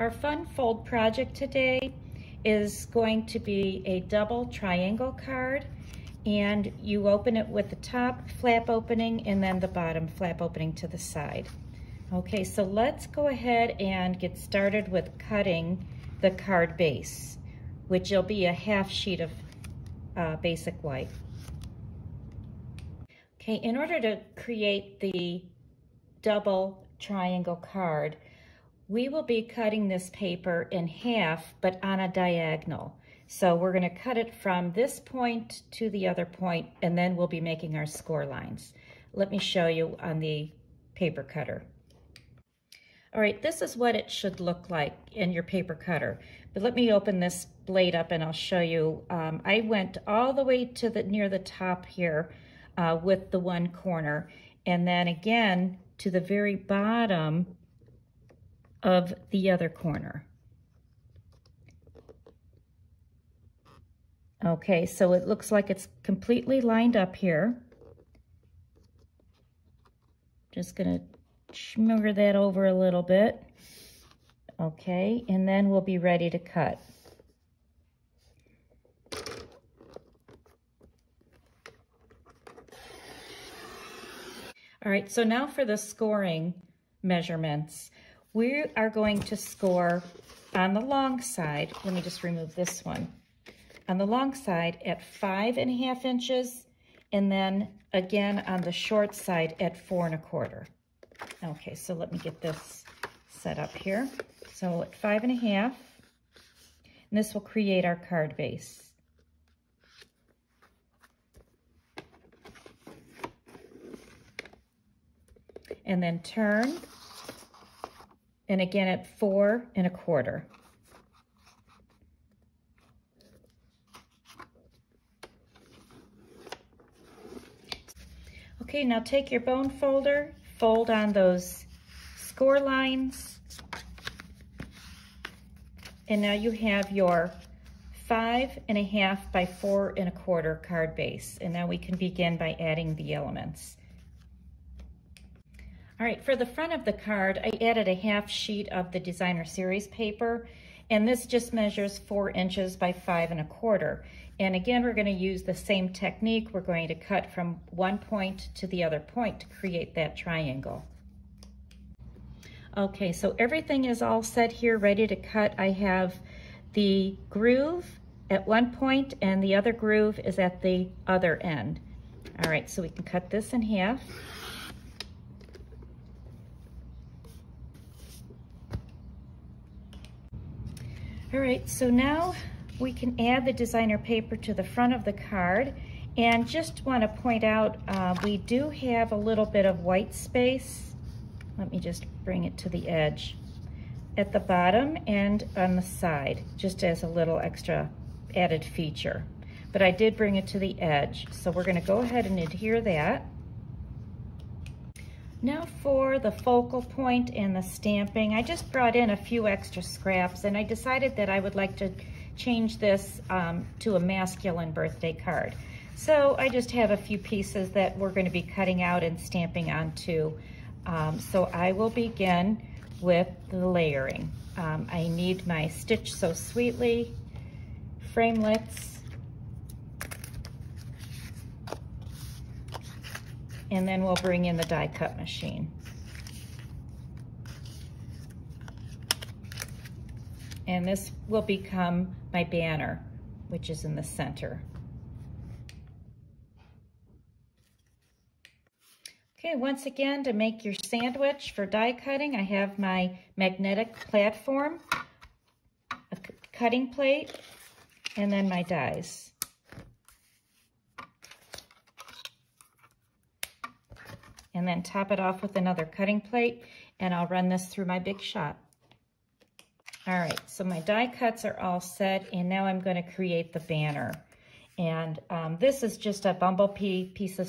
Our fun fold project today is going to be a double triangle card, and you open it with the top flap opening and then the bottom flap opening to the side. Okay, so let's go ahead and get started with cutting the card base, which will be a half sheet of basic white. Okay, in order to create the double triangle card, we will be cutting this paper in half, but on a diagonal. So we're going to cut it from this point to the other point, and then we'll be making our score lines. Let me show you on the paper cutter. All right, this is what it should look like in your paper cutter. But let me open this blade up and I'll show you. I went all the way to near the top here with the one corner, and then again to the very bottom of the other corner. Okay, so it looks like it's completely lined up here. Just gonna smear that over a little bit. Okay, and then we'll be ready to cut. All right, so now for the scoring measurements. We are going to score on the long side. Let me just remove this one. On the long side at 5.5 inches, and then again on the short side at 4 1/4. Okay, so let me get this set up here. So at 5.5, and this will create our card base. And then turn, and again at 4 1/4. Okay, now take your bone folder, fold on those score lines, and now you have your 5.5 by 4 1/4 card base. And now we can begin by adding the elements. All right, for the front of the card, I added a half sheet of the designer series paper, and this just measures 4 inches by 5 1/4. And again, we're going to use the same technique. We're going to cut from one point to the other point to create that triangle. Okay, so everything is all set here, ready to cut. I have the groove at one point and the other groove is at the other end. All right, so we can cut this in half. All right, so now we can add the designer paper to the front of the card. And just want to point out, we do have a little bit of white space. Let me just bring it to the edge at the bottom and on the side, just as a little extra added feature. But I did bring it to the edge, so we're going to go ahead and adhere that. Now for the focal point and the stamping, I just brought in a few extra scraps, and I decided that I would like to change this to a masculine birthday card. So I just have a few pieces that we're going to be cutting out and stamping onto. So I will begin with the layering. I need my Stitch So Sweetly, Framelits, and then we'll bring in the die cut machine. And this will become my banner, which is in the center. Okay, once again, to make your sandwich for die cutting, I have my magnetic platform, a cutting plate, and then my dies. And then top it off with another cutting plate, and I'll run this through my big shop. All right, so my die cuts are all set, and now I'm going to create the banner. And this is just a Bumblebee piece of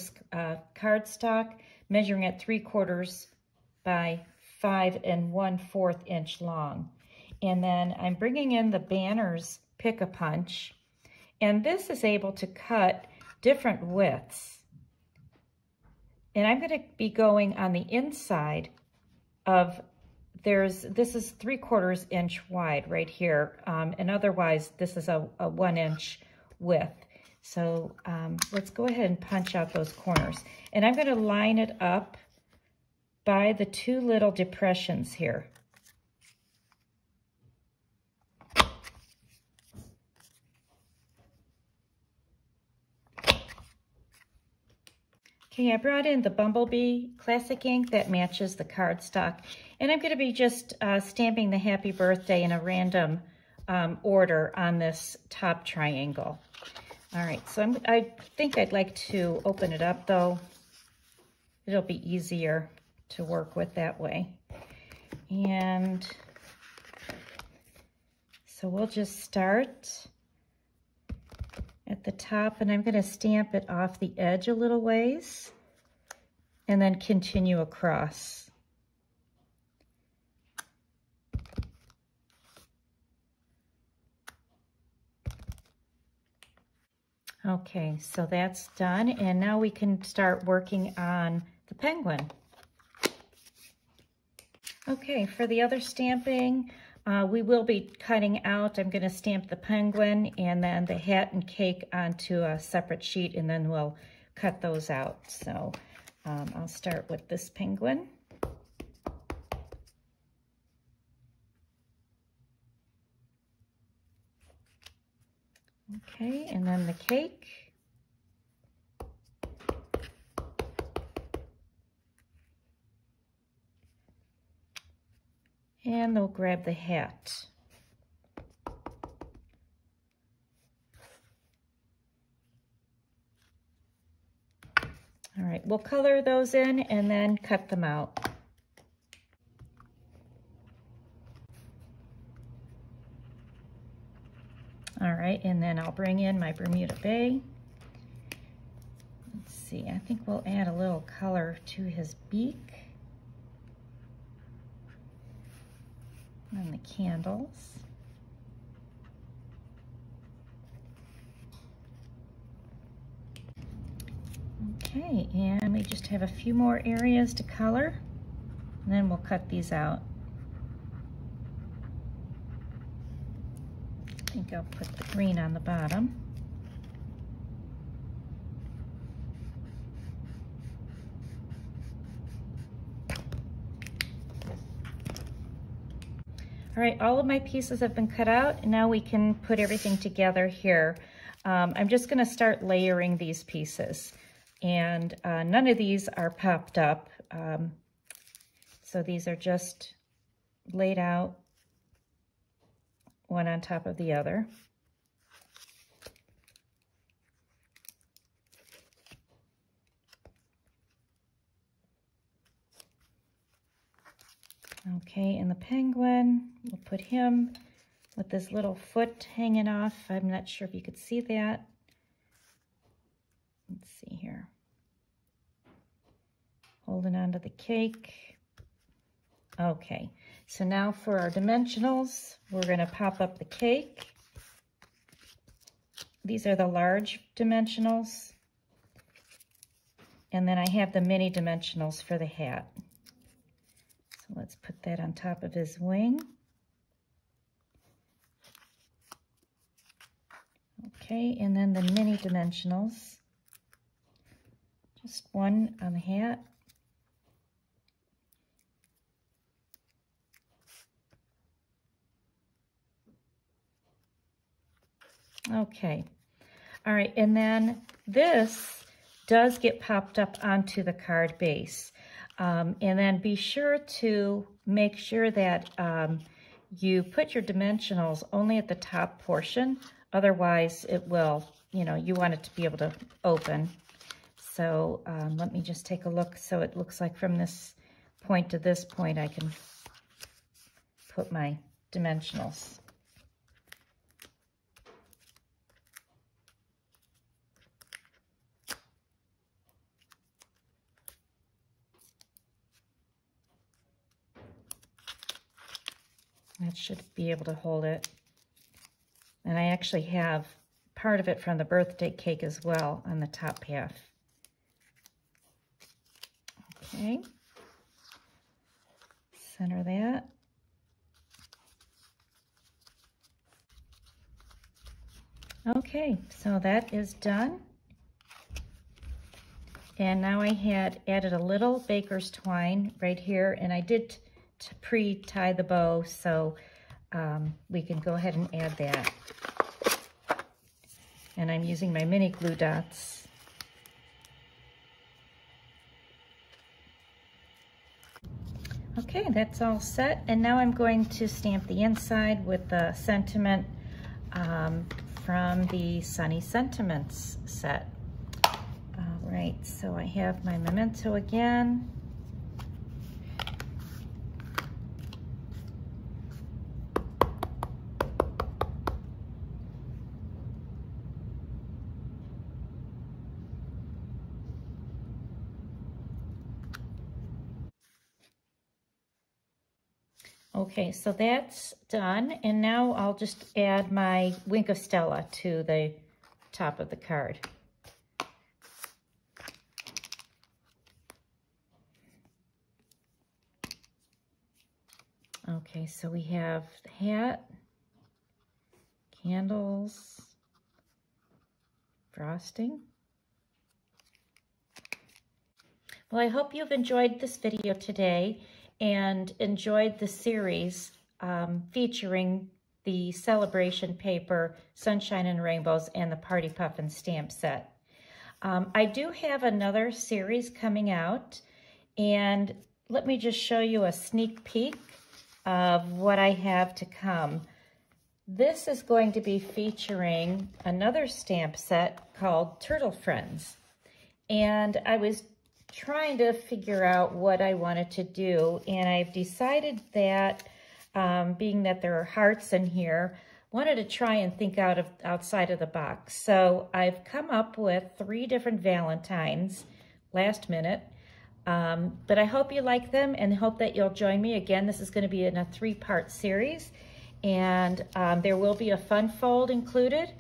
cardstock, measuring at 3/4 by 5 1/4 inch long. And then I'm bringing in the banner's pick-a-punch, and this is able to cut different widths. And I'm going to be going on the inside of this is 3/4 inch wide right here, and otherwise this is a 1 inch width. So let's go ahead and punch out those corners. And I'm going to line it up by the 2 little depressions here. Okay, I brought in the Bumblebee Classic ink that matches the cardstock, and I'm going to be just stamping the happy birthday in a random order on this top triangle. All right, so I think I'd like to open it up though. It'll be easier to work with that way. And so we'll just start at the top, and I'm going to stamp it off the edge a little ways and then continue across. Okay, so that's done, and now we can start working on the penguin. Okay, for the other stamping, we will be cutting out, I'm going to stamp the penguin and then the hat and cake onto a separate sheet, and then we'll cut those out. So I'll start with this penguin. Okay, and then the cake. And they'll grab the hat. All right, we'll color those in and then cut them out. All right, and then I'll bring in my Bermuda Bay. Let's see, I think we'll add a little color to his beak. And the candles. Okay, and we just have a few more areas to color, and then we'll cut these out. I think I'll put the green on the bottom. All right, all of my pieces have been cut out, and now we can put everything together here. I'm just gonna start layering these pieces, and none of these are popped up. So these are just laid out one on top of the other. Okay, and the penguin, we'll put him with this little foot hanging off. I'm not sure if you could see that. Let's see here. Holding on to the cake. Okay, so now for our dimensionals, we're going to pop up the cake. These are the large dimensionals. And then I have the mini dimensionals for the hat. So let's put that on top of his wing. Okay, and then the mini dimensionals. Just one on the hat. Okay, all right, and then this does get popped up onto the card base. And then be sure to make sure that you put your dimensionals only at the top portion. Otherwise, it will, you want it to be able to open. So let me just take a look. So it looks like from this point to this point, I can put my dimensionals. That should be able to hold it. And I actually have part of it from the birthday cake as well on the top half. Okay. Center that. Okay, so that is done. And now I had added a little baker's twine right here, and I did pre-tie the bow, so we can go ahead and add that. And I'm using my mini glue dots. Okay, that's all set. And now I'm going to stamp the inside with the sentiment from the Sunny Sentiments set. All right, so I have my Memento again. Okay, so that's done, and now I'll just add my Wink of Stella to the top of the card. Okay, so we have the hat, candles, frosting. Well, I hope you've enjoyed this video today and enjoyed the series featuring the Sale-A-Bration paper, Sunshine and Rainbows, and the Party Puffins stamp set. I do have another series coming out, and let me just show you a sneak peek of what I have to come. This is going to be featuring another stamp set called Turtle Friends, and I was trying to figure out what I wanted to do, and I've decided that being that there are hearts in here, wanted to try and think outside of the box. So I've come up with 3 different Valentines last minute, but I hope you like them and hope that you'll join me. Again, this is going to be in a 3-part series, and there will be a fun fold included.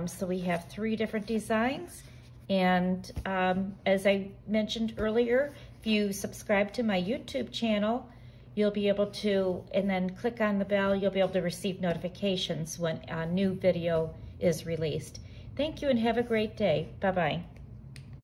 So we have 3 different designs. And as I mentioned earlier, if you subscribe to my YouTube channel, you'll be able to, and then click on the bell, you'll be able to receive notifications when a new video is released. Thank you and have a great day. Bye-bye.